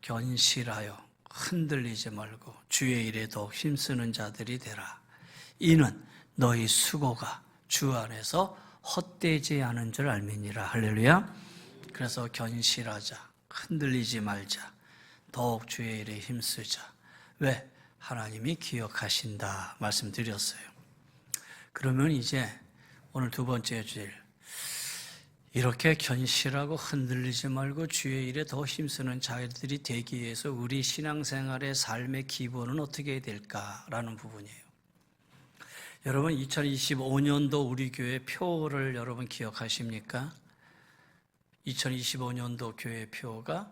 견실하여 흔들리지 말고 주의 일에 더욱 힘쓰는 자들이 되라. 이는 너희 수고가 주 안에서 헛되지 않은 줄 알미니라. 할렐루야. 그래서 견실하자, 흔들리지 말자, 더욱 주의 일에 힘쓰자. 왜? 하나님이 기억하신다 말씀드렸어요. 그러면 이제 오늘 두 번째 주일, 이렇게 견실하고 흔들리지 말고 주의 일에 더 힘쓰는 자들이 되기 위해서 우리 신앙생활의 삶의 기본은 어떻게 될까라는 부분이에요. 여러분, 2025년도 우리 교회 표를 여러분 기억하십니까? 2025년도 교회 표가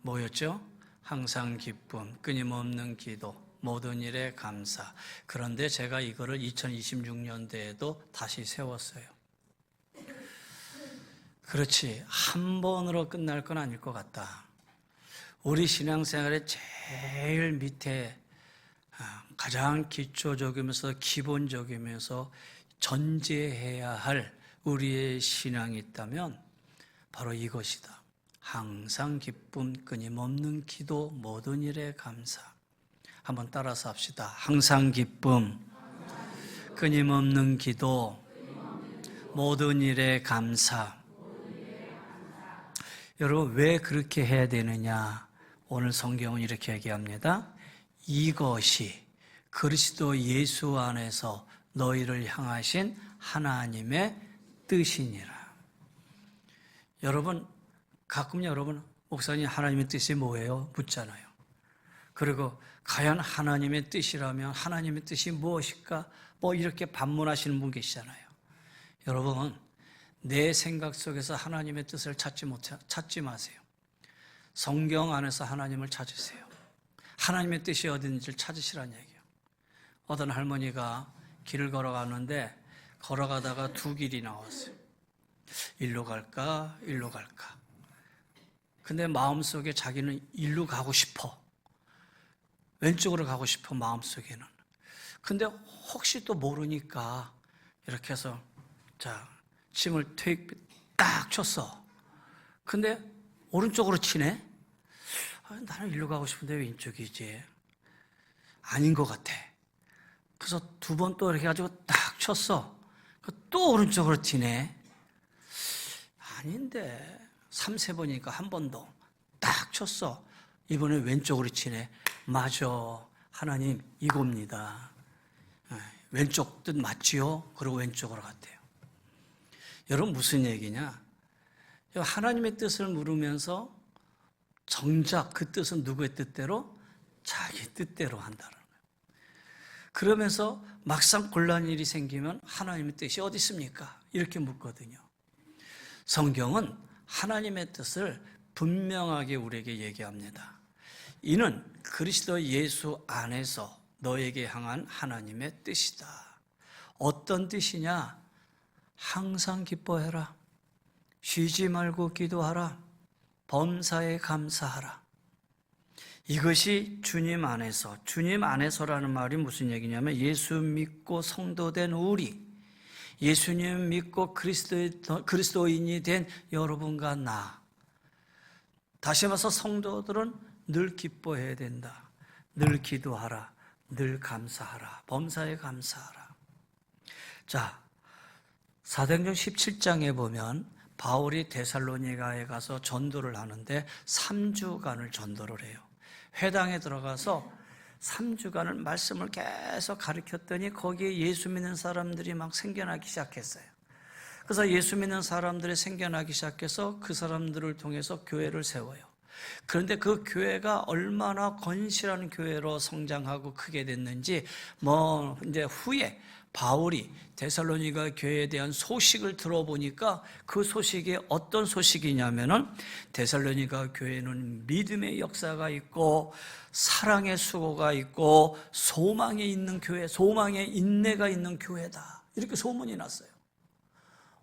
뭐였죠? 항상 기쁨, 끊임없는 기도, 모든 일에 감사. 그런데 제가 이거를 2026년도에도 다시 세웠어요. 그렇지, 한 번으로 끝날 건 아닐 것 같다. 우리 신앙생활의 제일 밑에 가장 기초적이면서 기본적이면서 전제해야 할 우리의 신앙이 있다면 바로 이것이다. 항상 기쁨, 끊임없는 기도, 모든 일에 감사. 한번 따라서 합시다. 항상 기쁨, 끊임없는 기도, 모든 일에 감사. 여러분, 왜 그렇게 해야 되느냐? 오늘 성경은 이렇게 얘기합니다. 이것이 그리스도 예수 안에서 너희를 향하신 하나님의 뜻이니라. 여러분, 가끔 여러분, 목사님 하나님의 뜻이 뭐예요? 묻잖아요. 그리고 과연 하나님의 뜻이라면 하나님의 뜻이 무엇일까? 이렇게 반문하시는 분 계시잖아요. 여러분, 내 생각 속에서 하나님의 뜻을 찾지 마세요. 성경 안에서 하나님을 찾으세요. 하나님의 뜻이 어딘지를 찾으시라는 얘기예요. 어떤 할머니가 길을 걸어가는데 걸어가다가 두 길이 나왔어요. 일로 갈까? 일로 갈까? 근데 마음속에 자기는 일로 가고 싶어. 왼쪽으로 가고 싶어, 마음속에는. 근데 혹시 또 모르니까 이렇게 해서 침을 딱 쳤어. 근데 오른쪽으로 치네? 나는 일로 가고 싶은데 왼쪽이지. 아닌 것 같아. 그래서 두 번 또 이렇게 해가지고 딱 쳤어. 또 오른쪽으로 튀네. 아닌데. 3-4번이니까 한 번 더 딱 쳤어. 이번에 왼쪽으로 치네. 맞아. 하나님, 이겁니다. 왼쪽 뜻 맞지요? 그리고 왼쪽으로 갔대요. 여러분, 무슨 얘기냐? 하나님의 뜻을 물으면서 정작 그 뜻은 누구의 뜻대로? 자기 뜻대로 한다는 거예요. 그러면서 막상 곤란한 일이 생기면 하나님의 뜻이 어디 있습니까? 이렇게 묻거든요. 성경은 하나님의 뜻을 분명하게 우리에게 얘기합니다. 이는 그리스도 예수 안에서 너에게 향한 하나님의 뜻이다. 어떤 뜻이냐? 항상 기뻐해라. 쉬지 말고 기도하라. 범사에 감사하라. 이것이 주님 안에서라는 말이 무슨 얘기냐면 예수 믿고 성도된 우리, 예수님 믿고 그리스도인이 된 여러분과 나. 다시 말해서 성도들은 늘 기뻐해야 된다. 늘 기도하라. 늘 감사하라. 범사에 감사하라. 자, 사도행전 17장에 보면 바울이 데살로니가에 가서 전도를 하는데 3주간을 전도를 해요. 회당에 들어가서 3주간을 말씀을 계속 가르쳤더니 거기에 예수 믿는 사람들이 막 생겨나기 시작했어요. 그래서 예수 믿는 사람들이 생겨나기 시작해서 그 사람들을 통해서 교회를 세워요. 그런데 그 교회가 얼마나 건실한 교회로 성장하고 크게 됐는지 이제 후에 바울이 데살로니가 교회에 대한 소식을 들어보니까 그 소식이 어떤 소식이냐면은 데살로니가 교회는 믿음의 역사가 있고 사랑의 수고가 있고 소망에 있는 교회, 소망의 인내가 있는 교회다. 이렇게 소문이 났어요.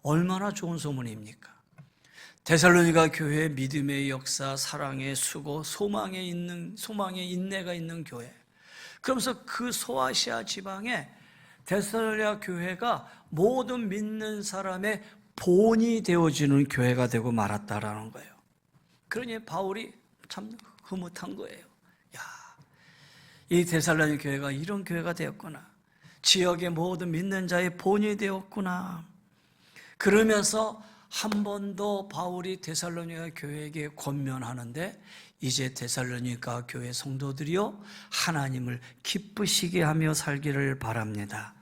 얼마나 좋은 소문입니까? 데살로니가 교회의 믿음의 역사, 사랑의 수고, 소망의 인내가 있는 교회. 그러면서 그 소아시아 지방에 데살로니가 교회가 모든 믿는 사람의 본이 되어지는 교회가 되고 말았다라는 거예요. 그러니 바울이 참 흐뭇한 거예요. 야, 이 데살로니가 교회가 이런 교회가 되었구나. 지역의 모든 믿는 자의 본이 되었구나. 그러면서 한 번 더 바울이 데살로니가 교회에게 권면하는데, 이제 데살로니가 교회 성도들이요, 하나님을 기쁘시게 하며 살기를 바랍니다.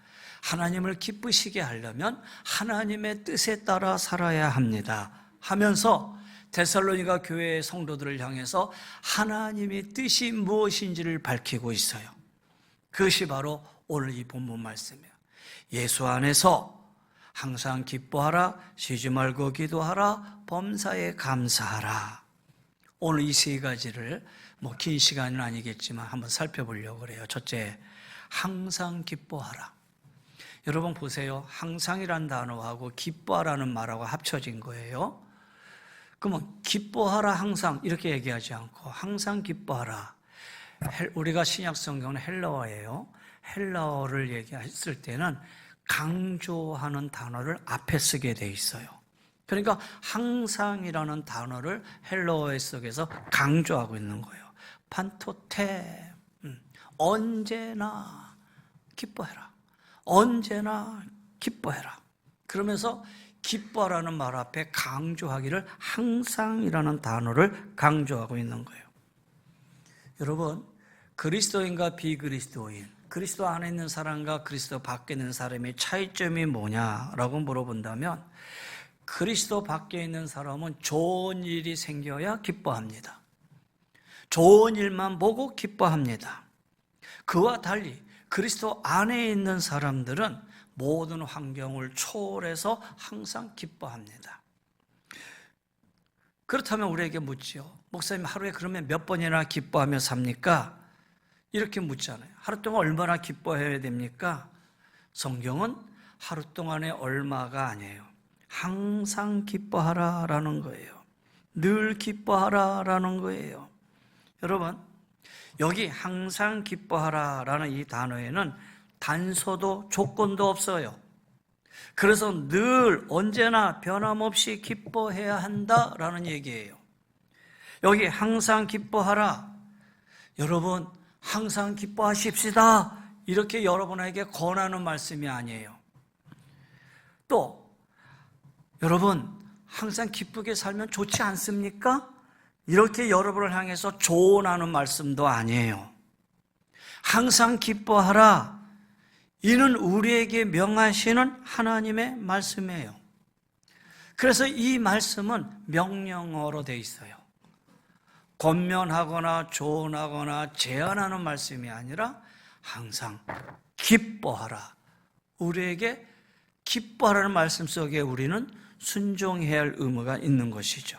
하나님을 기쁘시게 하려면 하나님의 뜻에 따라 살아야 합니다 하면서 데살로니가 교회의 성도들을 향해서 하나님의 뜻이 무엇인지를 밝히고 있어요. 그것이 바로 오늘 이 본문 말씀이에요. 예수 안에서 항상 기뻐하라, 쉬지 말고 기도하라, 범사에 감사하라. 오늘 이 세 가지를 긴 시간은 아니겠지만 한번 살펴보려고 그래요. 첫째, 항상 기뻐하라. 여러분 보세요. 항상이란 단어하고 기뻐하라는 말하고 합쳐진 거예요. 그러면 기뻐하라 항상 이렇게 얘기하지 않고 항상 기뻐하라. 우리가 신약 성경은 헬라어예요. 헬라어를 얘기했을 때는 강조하는 단어를 앞에 쓰게 돼 있어요. 그러니까 항상이라는 단어를 헬라어 속에서 강조하고 있는 거예요. 판토테, 언제나 기뻐해라. 언제나 기뻐해라. 그러면서 기뻐라는 말 앞에 강조하기를 항상이라는 단어를 강조하고 있는 거예요. 여러분, 그리스도인과 비그리스도인, 그리스도 안에 있는 사람과 그리스도 밖에 있는 사람의 차이점이 뭐냐라고 물어본다면, 그리스도 밖에 있는 사람은 좋은 일이 생겨야 기뻐합니다. 좋은 일만 보고 기뻐합니다. 그와 달리 그리스도 안에 있는 사람들은 모든 환경을 초월해서 항상 기뻐합니다. 그렇다면 우리에게 묻지요. 목사님, 하루에 그러면 몇 번이나 기뻐하며 삽니까? 이렇게 묻잖아요. 하루 동안 얼마나 기뻐해야 됩니까? 성경은 하루 동안에 얼마가 아니에요. 항상 기뻐하라라는 거예요. 늘 기뻐하라라는 거예요. 여러분, 여기 항상 기뻐하라라는 이 단어에는 단서도 조건도 없어요. 그래서 늘 언제나 변함없이 기뻐해야 한다라는 얘기예요. 여기 항상 기뻐하라. 여러분, 항상 기뻐하십시다. 이렇게 여러분에게 권하는 말씀이 아니에요. 또 여러분, 항상 기쁘게 살면 좋지 않습니까? 이렇게 여러분을 향해서 조언하는 말씀도 아니에요. 항상 기뻐하라. 이는 우리에게 명하시는 하나님의 말씀이에요. 그래서 이 말씀은 명령어로 되어 있어요. 권면하거나 조언하거나 제안하는 말씀이 아니라 항상 기뻐하라. 우리에게 기뻐하라는 말씀 속에 우리는 순종해야 할 의무가 있는 것이죠.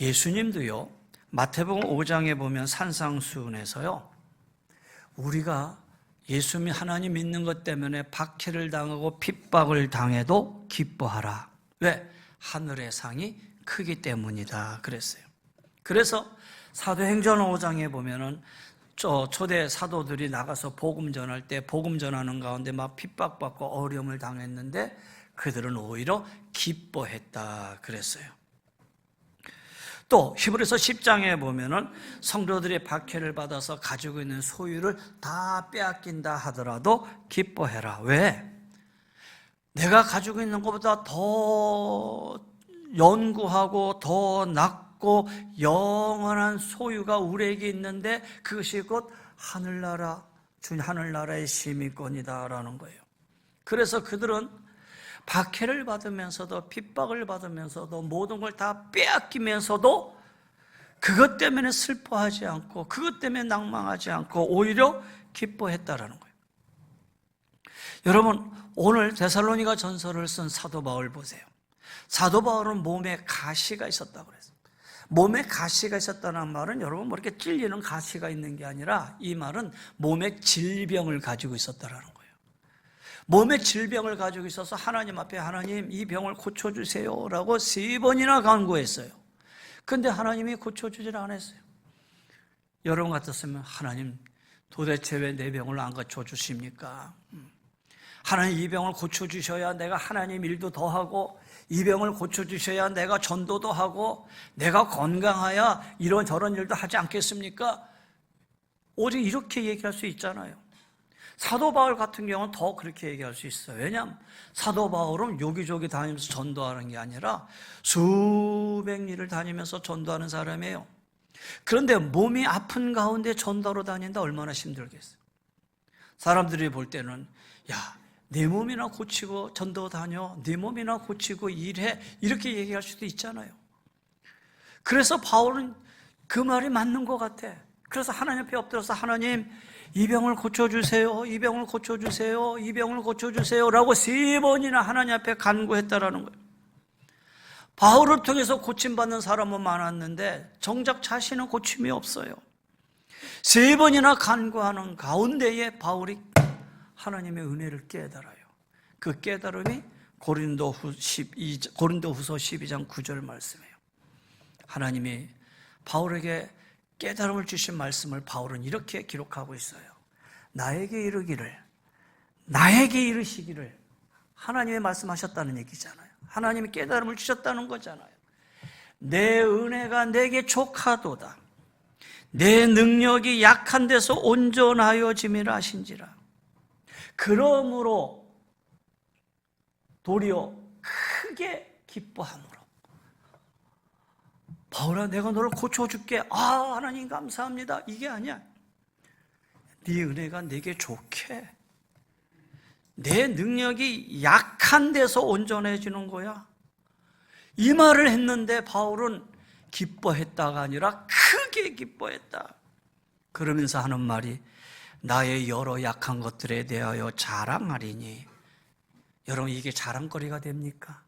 예수님도요, 마태복음 5장에 보면 산상수훈에서요, 우리가 예수님 하나님 믿는 것 때문에 박해를 당하고 핍박을 당해도 기뻐하라. 왜? 하늘의 상이 크기 때문이다 그랬어요. 그래서 사도행전 5장에 보면은 초대 사도들이 나가서 복음 전할 때 복음 전하는 가운데 막 핍박받고 어려움을 당했는데 그들은 오히려 기뻐했다 그랬어요. 또 히브리서 10장에 보면은 성도들이 박해를 받아서 가지고 있는 소유를 다 빼앗긴다 하더라도 기뻐해라. 왜? 내가 가지고 있는 것보다 더 연구하고 더 낮고 영원한 소유가 우리에게 있는데 그것이 곧 하늘나라, 하늘나라의 시민권이다라는 거예요. 그래서 그들은 박해를 받으면서도 핍박을 받으면서도 모든 걸 다 빼앗기면서도 그것 때문에 슬퍼하지 않고 그것 때문에 낭망하지 않고 오히려 기뻐했다라는 거예요. 여러분, 오늘 데살로니가 전서를 쓴 사도 바울 보세요. 사도 바울은 몸에 가시가 있었다고 그랬어요. 몸에 가시가 있었다는 말은 여러분 뭐 이렇게 찔리는 가시가 있는 게 아니라 이 말은 몸에 질병을 가지고 있었다라는 거예요. 몸에 질병을 가지고 있어서 하나님 앞에 하나님 이 병을 고쳐주세요 라고 3번이나 간구했어요. 근데 하나님이 고쳐주질 않았어요. 여러분 같았으면 하나님 도대체 왜 내 병을 안 고쳐주십니까? 하나님 이 병을 고쳐주셔야 내가 하나님 일도 더 하고, 이 병을 고쳐주셔야 내가 전도도 하고, 내가 건강해야 이런저런 일도 하지 않겠습니까? 오직 이렇게 얘기할 수 있잖아요. 사도 바울 같은 경우는 더 그렇게 얘기할 수 있어요. 왜냐하면 사도 바울은 여기저기 다니면서 전도하는 게 아니라 수백 리를 다니면서 전도하는 사람이에요. 그런데 몸이 아픈 가운데 전도하러 다닌다 얼마나 힘들겠어요. 사람들이 볼 때는 야, 내 몸이나 고치고 전도 다녀, 내 몸이나 고치고 일해, 이렇게 얘기할 수도 있잖아요. 그래서 바울은 그 말이 맞는 것 같아. 그래서 하나님 앞에 엎드려서 하나님 이 병을 고쳐주세요, 이 병을 고쳐주세요, 이 병을 고쳐주세요 라고 3번이나 하나님 앞에 간구했다라는 거예요. 바울을 통해서 고침받는 사람은 많았는데 정작 자신은 고침이 없어요. 3번이나 간구하는 가운데에 바울이 하나님의 은혜를 깨달아요. 그 깨달음이 고린도후서 12장 9절 말씀이에요. 하나님이 바울에게 깨달음을 주신 말씀을 바울은 이렇게 기록하고 있어요. 나에게 이르시기를 하나님이 말씀하셨다는 얘기잖아요. 하나님이 깨달음을 주셨다는 거잖아요. 내 은혜가 내게 족하도다. 내 능력이 약한 데서 온전하여짐이라 하신지라. 그러므로 도리어 크게 기뻐함으로. 바울아, 내가 너를 고쳐줄게. 아, 하나님 감사합니다. 이게 아니야. 네 은혜가 내게 좋게. 내 능력이 약한 데서 온전해지는 거야. 이 말을 했는데 바울은 기뻐했다가 아니라 크게 기뻐했다. 그러면서 하는 말이 나의 여러 약한 것들에 대하여 자랑하리니. 여러분, 이게 자랑거리가 됩니까?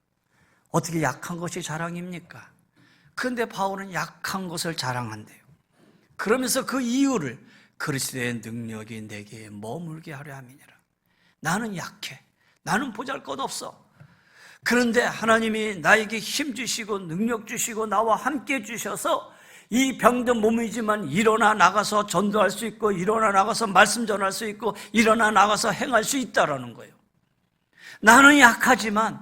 어떻게 약한 것이 자랑입니까? 그런데 바울은 약한 것을 자랑한대요. 그러면서 그 이유를 그리스도의 능력이 내게 머물게 하려 함이니라. 나는 약해. 나는 보잘것없어. 그런데 하나님이 나에게 힘 주시고 능력 주시고 나와 함께 주셔서 이 병든 몸이지만 일어나 나가서 전도할 수 있고, 일어나 나가서 말씀 전할 수 있고, 일어나 나가서 행할 수 있다라는 거예요. 나는 약하지만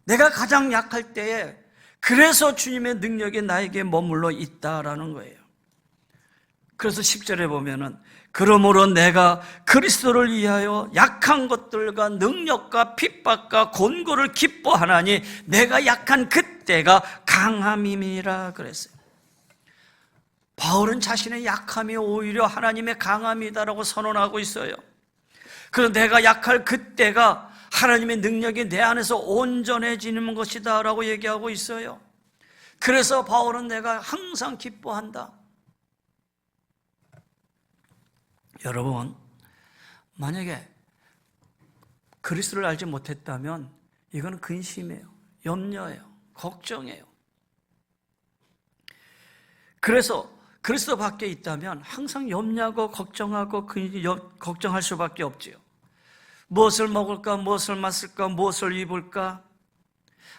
내가 가장 약할 때에 그래서 주님의 능력이 나에게 머물러 있다라는 거예요. 그래서 10절에 보면은 그러므로 내가 그리스도를 위하여 약한 것들과 능력과 핍박과 곤고를 기뻐하나니 내가 약한 그때가 강함임이라 그랬어요. 바울은 자신의 약함이 오히려 하나님의 강함이다라고 선언하고 있어요. 그래서 내가 약할 그때가 하나님의 능력이 내 안에서 온전해지는 것이다 라고 얘기하고 있어요. 그래서 바울은 내가 항상 기뻐한다. 여러분, 만약에 그리스도를 알지 못했다면 이건 근심이에요, 염려예요, 걱정이에요. 그래서 그리스도 밖에 있다면 항상 염려하고 걱정하고 걱정할 수밖에 없지요. 무엇을 먹을까, 무엇을 마실까, 무엇을 입을까.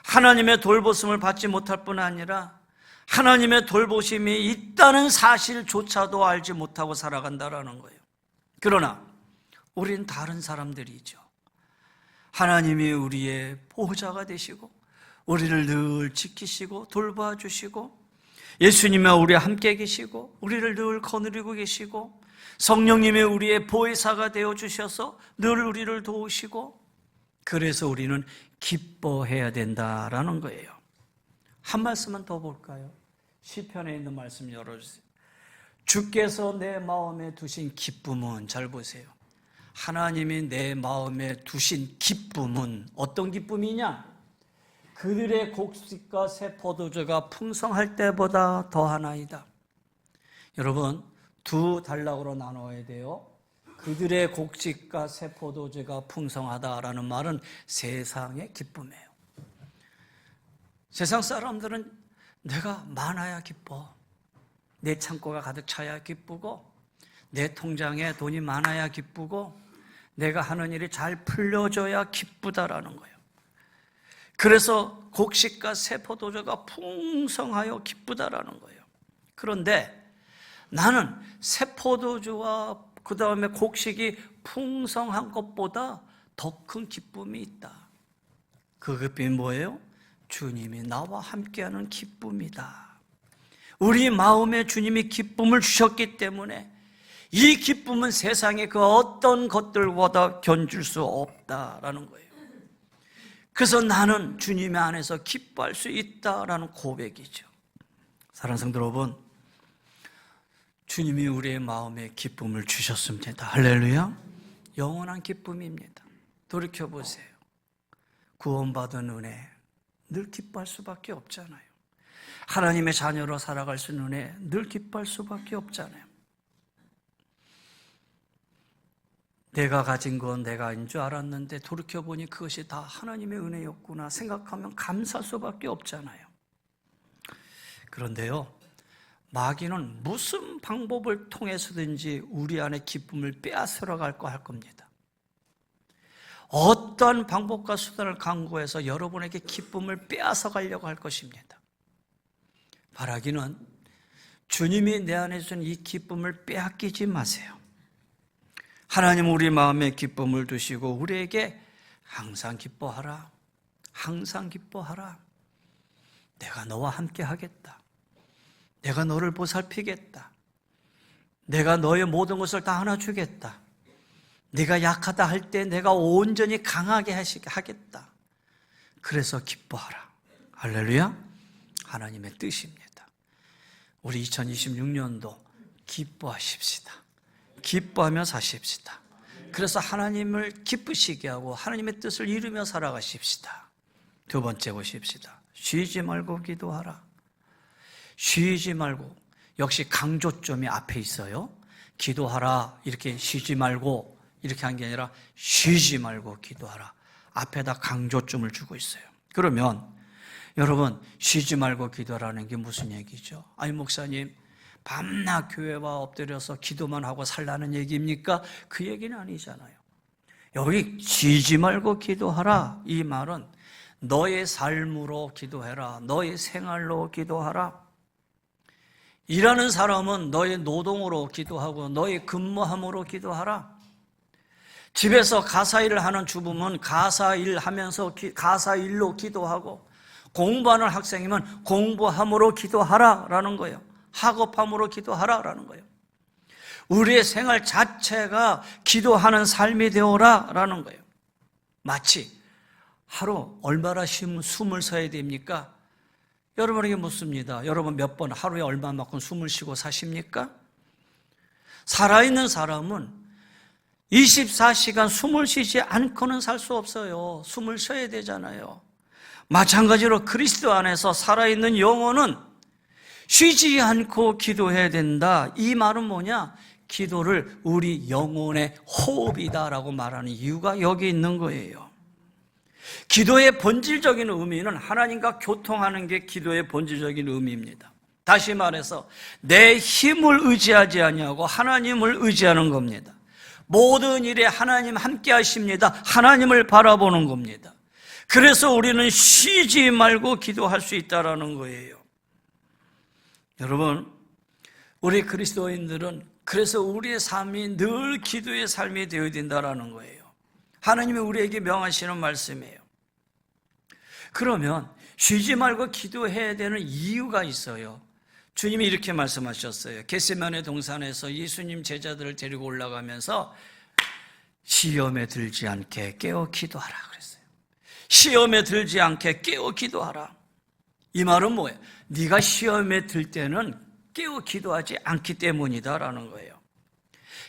하나님의 돌보심을 받지 못할 뿐 아니라 하나님의 돌보심이 있다는 사실조차도 알지 못하고 살아간다라는 거예요. 그러나 우린 다른 사람들이죠. 하나님이 우리의 보호자가 되시고 우리를 늘 지키시고 돌봐주시고, 예수님이 우리와 함께 계시고 우리를 늘 거느리고 계시고, 성령님이 우리의 보혜사가 되어주셔서 늘 우리를 도우시고, 그래서 우리는 기뻐해야 된다라는 거예요. 한 말씀만 더 볼까요? 시편에 있는 말씀 열어주세요. 주께서 내 마음에 두신 기쁨은, 잘 보세요. 하나님이 내 마음에 두신 기쁨은 어떤 기쁨이냐? 그들의 곡식과 새 포도주가 풍성할 때보다 더하나이다. 여러분, 두 단락으로 나눠야 돼요. 그들의 곡식과 새 포도주가 풍성하다라는 말은 세상의 기쁨이에요. 세상 사람들은 내가 많아야 기뻐, 내 창고가 가득 차야 기쁘고, 내 통장에 돈이 많아야 기쁘고, 내가 하는 일이 잘 풀려져야 기쁘다라는 거예요. 그래서 곡식과 새 포도주가 풍성하여 기쁘다라는 거예요. 그런데 나는 새 포도주와 그 다음에 곡식이 풍성한 것보다 더 큰 기쁨이 있다. 그 기쁨이 뭐예요? 주님이 나와 함께하는 기쁨이다. 우리 마음에 주님이 기쁨을 주셨기 때문에 이 기쁨은 세상의 그 어떤 것들보다 견줄 수 없다라는 거예요. 그래서 나는 주님 안에서 기뻐할 수 있다라는 고백이죠. 사랑하는 성도 여러분, 주님이 우리의 마음에 기쁨을 주셨습니다. 할렐루야. 영원한 기쁨입니다. 돌이켜보세요. 구원받은 은혜 늘 기뻐할 수밖에 없잖아요. 하나님의 자녀로 살아갈 수 있는 은혜 늘 기뻐할 수밖에 없잖아요. 내가 가진 건 내가 인 줄 알았는데 돌이켜보니 그것이 다 하나님의 은혜였구나 생각하면 감사할 수밖에 없잖아요. 그런데요, 마귀는 무슨 방법을 통해서든지 우리 안에 기쁨을 빼앗으러 갈거 할 겁니다. 어떠한 방법과 수단을 강구해서 여러분에게 기쁨을 빼앗아 가려고 할 것입니다. 바라기는 주님이 내 안에 주신 이 기쁨을 빼앗기지 마세요. 하나님 우리 마음에 기쁨을 두시고 우리에게 항상 기뻐하라, 항상 기뻐하라. 내가 너와 함께 하겠다. 내가 너를 보살피겠다. 내가 너의 모든 것을 다 하나 주겠다. 네가 약하다 할 때 내가 온전히 강하게 하겠다. 그래서 기뻐하라. 할렐루야. 하나님의 뜻입니다. 우리 2026년도 기뻐하십시다. 기뻐하며 사십시다. 그래서 하나님을 기쁘시게 하고 하나님의 뜻을 이루며 살아가십시다. 두 번째 보십시다. 쉬지 말고 기도하라. 쉬지 말고, 역시 강조점이 앞에 있어요. 기도하라 이렇게 쉬지 말고 이렇게 한 게 아니라 쉬지 말고 기도하라. 앞에다 강조점을 주고 있어요. 그러면 여러분, 쉬지 말고 기도하라는 게 무슨 얘기죠? 아니 목사님, 밤낮 교회와 엎드려서 기도만 하고 살라는 얘기입니까? 그 얘기는 아니잖아요. 여기 쉬지 말고 기도하라, 이 말은 너의 삶으로 기도해라. 너의 생활로 기도하라. 일하는 사람은 너의 노동으로 기도하고 너의 근무함으로 기도하라. 집에서 가사일을 하는 주부면 가사일 하면서 가사일로 기도하고, 공부하는 학생이면 공부함으로 기도하라라는 거예요. 학업함으로 기도하라라는 거예요. 우리의 생활 자체가 기도하는 삶이 되어라라는 거예요. 마치 하루 얼마나 숨을 쉬어야 됩니까? 여러분에게 묻습니다. 여러분 몇 번 하루에 얼마만큼 숨을 쉬고 사십니까? 살아있는 사람은 24시간 숨을 쉬지 않고는 살 수 없어요. 숨을 쉬어야 되잖아요. 마찬가지로 그리스도 안에서 살아있는 영혼은 쉬지 않고 기도해야 된다. 이 말은 뭐냐? 기도를 우리 영혼의 호흡이다라고 말하는 이유가 여기 있는 거예요. 기도의 본질적인 의미는 하나님과 교통하는 게 기도의 본질적인 의미입니다. 다시 말해서 내 힘을 의지하지 아니하고 하나님을 의지하는 겁니다. 모든 일에 하나님 함께 하십니다. 하나님을 바라보는 겁니다. 그래서 우리는 쉬지 말고 기도할 수 있다는 거예요. 여러분, 우리 그리스도인들은 그래서 우리의 삶이 늘 기도의 삶이 되어야 된다는 거예요. 하나님이 우리에게 명하시는 말씀이에요. 그러면 쉬지 말고 기도해야 되는 이유가 있어요. 주님이 이렇게 말씀하셨어요. 겟세마네 동산에서 예수님 제자들을 데리고 올라가면서 시험에 들지 않게 깨어 기도하라 그랬어요. 시험에 들지 않게 깨어 기도하라. 이 말은 뭐예요? 네가 시험에 들 때는 깨어 기도하지 않기 때문이다라는 거예요.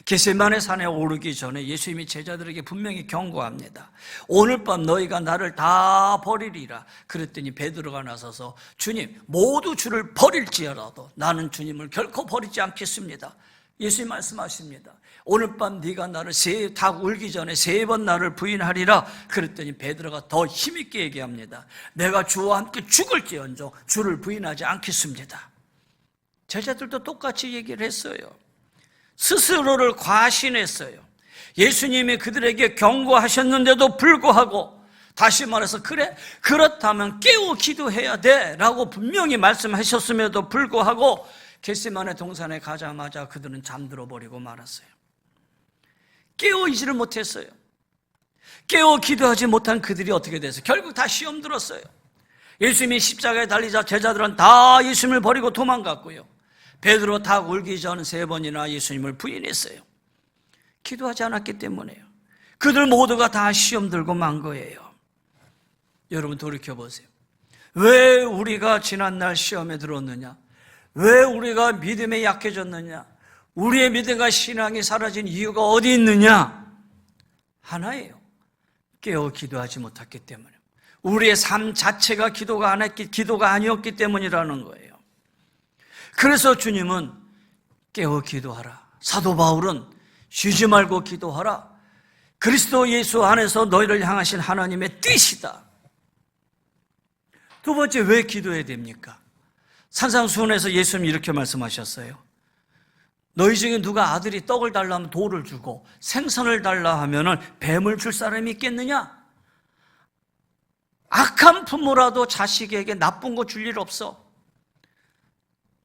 겟세마네 산에 오르기 전에 예수님이 제자들에게 분명히 경고합니다. 오늘 밤 너희가 나를 다 버리리라. 그랬더니 베드로가 나서서 주님, 모두 주를 버릴지어라도 나는 주님을 결코 버리지 않겠습니다. 예수님 말씀하십니다. 오늘 밤 네가 나를 다 울기 전에 3번 나를 부인하리라. 그랬더니 베드로가 더 힘있게 얘기합니다. 내가 주와 함께 죽을지언정 주를 부인하지 않겠습니다. 제자들도 똑같이 얘기를 했어요. 스스로를 과신했어요. 예수님이 그들에게 경고하셨는데도 불구하고 다시 말해서 그래? 그렇다면 깨워 기도해야 돼 라고 분명히 말씀하셨음에도 불구하고 겟세마네 동산에 가자마자 그들은 잠들어 버리고 말았어요. 깨어있지를 못했어요. 깨어 기도하지 못한 그들이 어떻게 돼서 결국 다 시험 들었어요. 예수님이 십자가에 달리자 제자들은 다 예수님을 버리고 도망갔고요. 베드로 다 울기 전 3번이나 예수님을 부인했어요. 기도하지 않았기 때문에요. 그들 모두가 다 시험 들고 만 거예요. 여러분 돌이켜보세요. 왜 우리가 지난날 시험에 들었느냐? 왜 우리가 믿음에 약해졌느냐? 우리의 믿음과 신앙이 사라진 이유가 어디 있느냐? 하나예요. 깨어 기도하지 못했기 때문에. 우리의 삶 자체가 기도가 아니었기 때문이라는 거예요. 그래서 주님은 깨어 기도하라. 사도 바울은 쉬지 말고 기도하라. 그리스도 예수 안에서 너희를 향하신 하나님의 뜻이다. 두 번째, 왜 기도해야 됩니까? 산상수훈에서 예수님이 이렇게 말씀하셨어요. 너희 중에 누가 아들이 떡을 달라 하면 돌을 주고 생선을 달라 하면 뱀을 줄 사람이 있겠느냐? 악한 부모라도 자식에게 나쁜 거 줄 일 없어.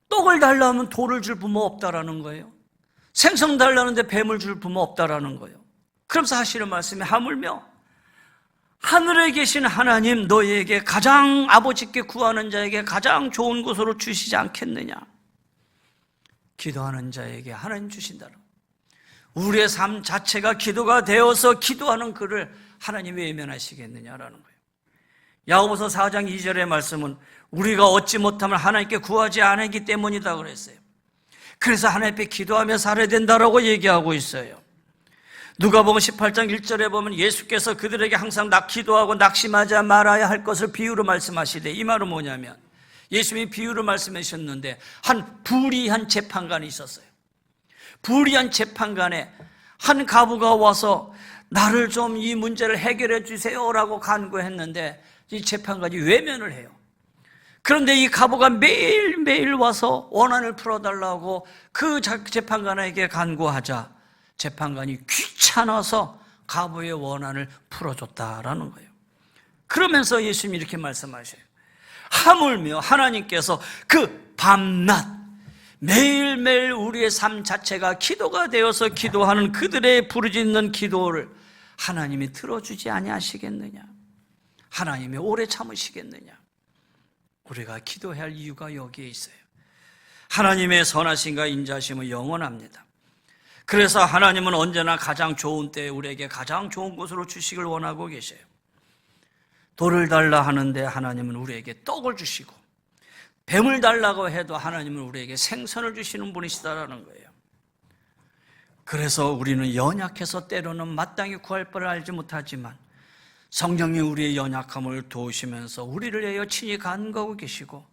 떡을 달라 하면 돌을 줄 부모 없다라는 거예요. 생선 달라는데 뱀을 줄 부모 없다라는 거예요. 그러면서 하시는 말씀이 하물며 하늘에 계신 하나님 너희에게 가장 아버지께 구하는 자에게 가장 좋은 곳으로 주시지 않겠느냐? 기도하는 자에게 하나님 주신다는 거예요. 우리의 삶 자체가 기도가 되어서 기도하는 그를 하나님이 외면하시겠느냐라는 거예요. 야고보서 4장 2절의 말씀은 우리가 얻지 못하면 하나님께 구하지 않았기 때문이다 그랬어요. 그래서 하나님 앞에 기도하며 살아야 된다라고 얘기하고 있어요. 누가복음 18장 1절에 보면 예수께서 그들에게 항상 기도하고 낙심하지 말아야 할 것을 비유로 말씀하시되, 이 말은 뭐냐면 예수님이 비유로 말씀하셨는데 한 불의한 재판관이 있었어요. 불의한 재판관에 한 가부가 와서 나를 좀 이 문제를 해결해 주세요라고 간구했는데 이 재판관이 외면을 해요. 그런데 이 가부가 매일매일 와서 원한을 풀어달라고 그 재판관에게 간구하자 재판관이 귀찮아서 가부의 원한을 풀어줬다라는 거예요. 그러면서 예수님이 이렇게 말씀하셔요. 하물며 하나님께서 그 밤낮 매일매일 우리의 삶 자체가 기도가 되어서 기도하는 그들의 부르짖는 기도를 하나님이 들어주지 아니하시겠느냐? 하나님이 오래 참으시겠느냐? 우리가 기도해야 할 이유가 여기에 있어요. 하나님의 선하심과 인자하심은 영원합니다. 그래서 하나님은 언제나 가장 좋은 때에 우리에게 가장 좋은 곳으로 주시길 원하고 계셔요. 돌을 달라 하는데 하나님은 우리에게 떡을 주시고, 뱀을 달라고 해도 하나님은 우리에게 생선을 주시는 분이시다라는 거예요. 그래서 우리는 연약해서 때로는 마땅히 구할 바를 알지 못하지만 성령이 우리의 연약함을 도우시면서 우리를 위하여 친히 간구하고 계시고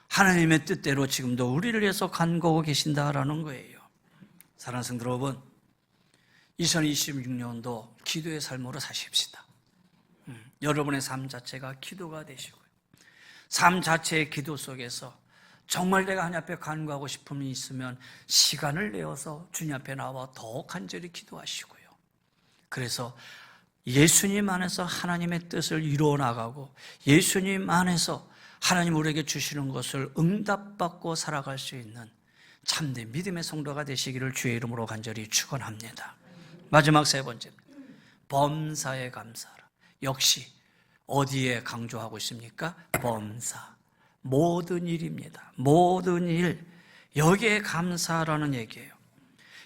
하나님의 뜻대로 지금도 우리를 위해서 간구하고 계신다라는 거예요. 사랑하는 성도 여러분, 2026년도 기도의 삶으로 사십시다. 여러분의 삶 자체가 기도가 되시고요. 삶 자체의 기도 속에서 정말 내가 하나님 앞에 간구하고 싶음이 있으면 시간을 내어서 주님 앞에 나와 더 간절히 기도하시고요. 그래서 예수님 안에서 하나님의 뜻을 이루어 나가고 예수님 안에서 하나님 우리에게 주시는 것을 응답받고 살아갈 수 있는 참된 믿음의 성도가 되시기를 주의 이름으로 간절히 축원합니다. 마지막 세 번째입니다. 범사에 감사하라. 역시 어디에 강조하고 있습니까? 범사. 모든 일입니다. 모든 일. 여기에 감사하라는 얘기예요.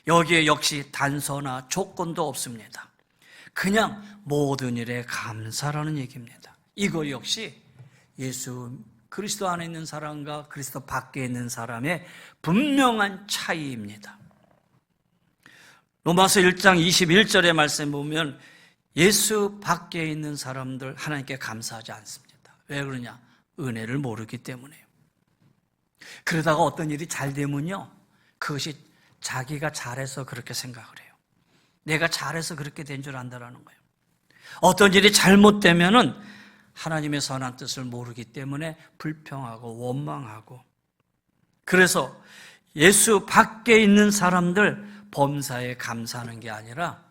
여기에 역시 단서나 조건도 없습니다. 그냥 모든 일에 감사라는 얘기입니다. 이거 역시 예수 그리스도 안에 있는 사람과 그리스도 밖에 있는 사람의 분명한 차이입니다. 로마서 1장 21절의 말씀 보면 예수 밖에 있는 사람들 하나님께 감사하지 않습니다. 왜 그러냐? 은혜를 모르기 때문에요. 그러다가 어떤 일이 잘 되면요, 그것이 자기가 잘해서 그렇게 생각을 해요. 내가 잘해서 그렇게 된 줄 안다라는 거예요. 어떤 일이 잘못되면은 하나님의 선한 뜻을 모르기 때문에 불평하고 원망하고, 그래서 예수 밖에 있는 사람들 범사에 감사하는 게 아니라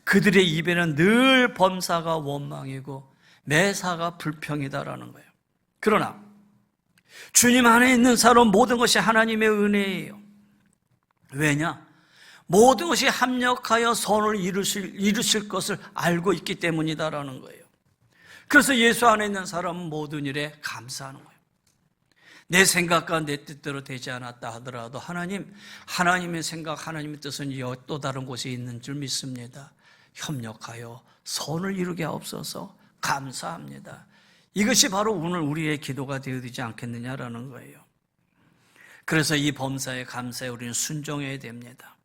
그들의 입에는 늘 범사가 원망이고 매사가 불평이다라는 거예요. 그러나 주님 안에 있는 사람 모든 것이 하나님의 은혜예요. 왜냐? 모든 것이 합력하여 선을 이루실 것을 알고 있기 때문이다라는 거예요. 그래서 예수 안에 있는 사람은 모든 일에 감사하는 거예요. 내 생각과 내 뜻대로 되지 않았다 하더라도 하나님의 생각, 하나님의 뜻은 또 다른 곳에 있는 줄 믿습니다. 협력하여 선을 이루게 하옵소서. 감사합니다. 이것이 바로 오늘 우리의 기도가 되어야 되지 않겠느냐라는 거예요. 그래서 이 범사에 감사에 우리는 순종해야 됩니다.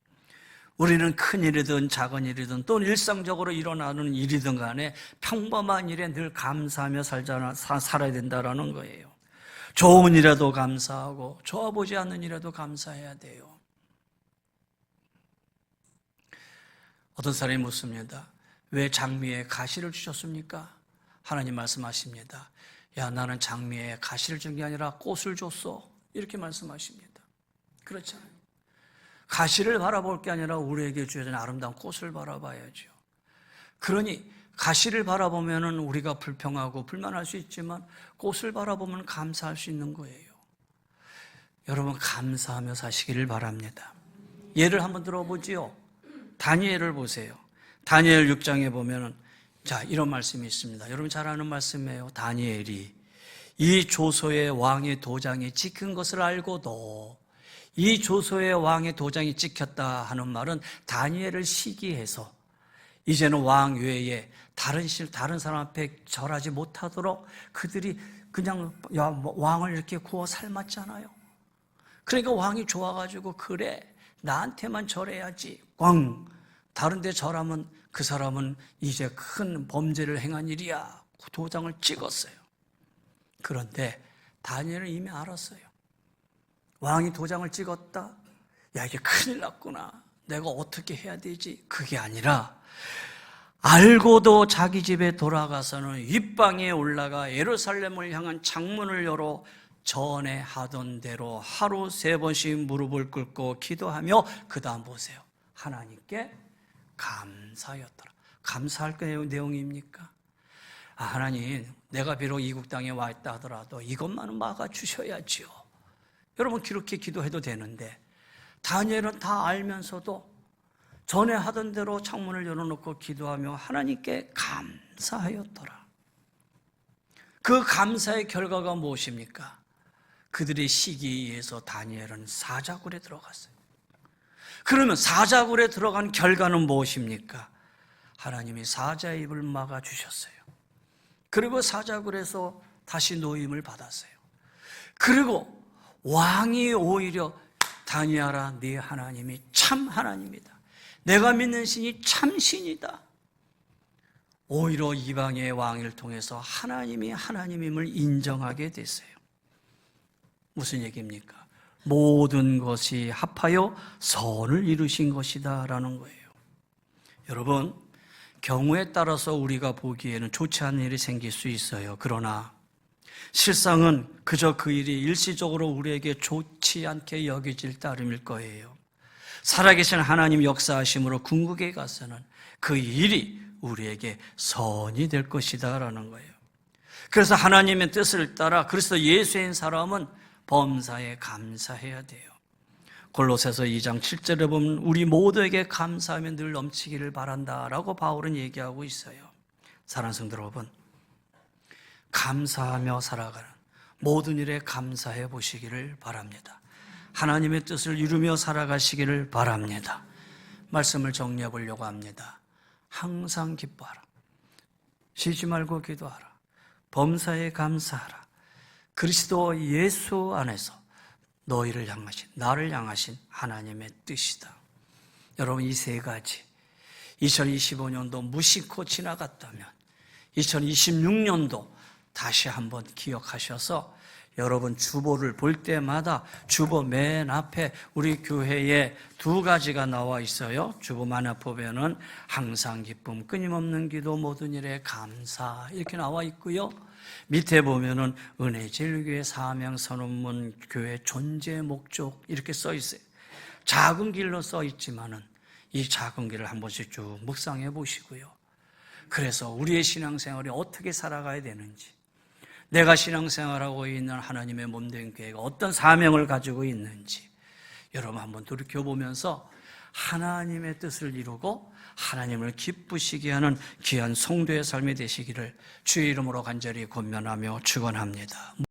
우리는 큰 일이든 작은 일이든 또 일상적으로 일어나는 일이든 간에 평범한 일에 늘 감사하며 살아야 된다는 거예요. 좋은 일에도 감사하고 좋아보지 않는 일에도 감사해야 돼요. 어떤 사람이 묻습니다. 왜 장미에 가시를 주셨습니까? 하나님 말씀하십니다. 야, 나는 장미에 가시를 준 게 아니라 꽃을 줬어. 이렇게 말씀하십니다. 그렇잖아요. 가시를 바라볼 게 아니라 우리에게 주어진 아름다운 꽃을 바라봐야죠. 그러니 가시를 바라보면 우리가 불평하고 불만할 수 있지만 꽃을 바라보면 감사할 수 있는 거예요. 여러분, 감사하며 사시기를 바랍니다. 예를 한번 들어보지요. 다니엘을 보세요. 다니엘 6장에 보면 자, 이런 말씀이 있습니다. 여러분 잘 아는 말씀이에요. 다니엘이 이 조소의 왕의 도장이 찍힌 것을 알고도 이 조소의 왕의 도장이 찍혔다 하는 말은 다니엘을 시기해서 이제는 왕 외에 다른 사람 앞에 절하지 못하도록 그들이 그냥 왕을 이렇게 구워 삶았잖아요. 그러니까 왕이 좋아가지고 그래 나한테만 절해야지 다른 데 절하면 그 사람은 이제 큰 범죄를 행한 일이야. 도장을 찍었어요. 그런데 다니엘은 이미 알았어요. 왕이 도장을 찍었다? 야, 이게 큰일 났구나. 내가 어떻게 해야 되지? 그게 아니라 알고도 자기 집에 돌아가서는 윗방에 올라가 예루살렘을 향한 창문을 열어 전에 하던 대로 하루 3번씩 무릎을 꿇고 기도하며 그 다음 보세요. 하나님께 감사하였더라. 감사할 그 내용입니까? 하나님, 내가 비록 이국 땅에 와 있다 하더라도 이것만은 막아주셔야지요. 여러분, 그렇게 기도해도 되는데 다니엘은 다 알면서도 전에 하던 대로 창문을 열어놓고 기도하며 하나님께 감사하였더라. 그 감사의 결과가 무엇입니까? 그들의 시기에 의해서 다니엘은 사자굴에 들어갔어요. 그러면 사자굴에 들어간 결과는 무엇입니까? 하나님이 사자의 입을 막아주셨어요. 그리고 사자굴에서 다시 노임을 받았어요. 그리고 왕이 오히려 다니엘아, 네 하나님이 참 하나님이다. 내가 믿는 신이 참 신이다. 오히려 이방의 왕을 통해서 하나님이 하나님임을 인정하게 됐어요. 무슨 얘기입니까? 모든 것이 합하여 선을 이루신 것이다 라는 거예요. 여러분, 경우에 따라서 우리가 보기에는 좋지 않은 일이 생길 수 있어요. 그러나 실상은 그저 그 일이 일시적으로 우리에게 좋지 않게 여겨질 따름일 거예요. 살아계신 하나님 역사하심으로 궁극에 가서는 그 일이 우리에게 선이 될 것이다 라는 거예요. 그래서 하나님의 뜻을 따라 그리스도 예수인 사람은 범사에 감사해야 돼요. 골로새서 2장 7절에 보면 우리 모두에게 감사하며 늘 넘치기를 바란다라고 바울은 얘기하고 있어요. 사랑하는 성도 여러분, 감사하며 살아가는 모든 일에 감사해 보시기를 바랍니다. 하나님의 뜻을 이루며 살아가시기를 바랍니다. 말씀을 정리해 보려고 합니다. 항상 기뻐하라. 쉬지 말고 기도하라. 범사에 감사하라. 그리스도 예수 안에서 너희를 향하신, 나를 향하신 하나님의 뜻이다. 여러분, 이 세 가지 2025년도 무심코 지나갔다면 2026년도 다시 한번 기억하셔서 여러분 주보를 볼 때마다 주보 맨 앞에 우리 교회에 2가지가 나와 있어요. 주보만 앞에 보면은 항상 기쁨, 끊임없는 기도, 모든 일에 감사 이렇게 나와 있고요. 밑에 보면은 은혜제일교회 사명 선언문 교회 존재 목적 이렇게 써 있어요. 작은 길로 써 있지만은 이 작은 길을 한 번씩 쭉 묵상해 보시고요. 그래서 우리의 신앙생활이 어떻게 살아가야 되는지, 내가 신앙생활하고 있는 하나님의 몸된 교회가 어떤 사명을 가지고 있는지 여러분 한번 돌이켜보면서 하나님의 뜻을 이루고 하나님을 기쁘시게 하는 귀한 성도의 삶이 되시기를 주의 이름으로 간절히 권면하며 축원합니다.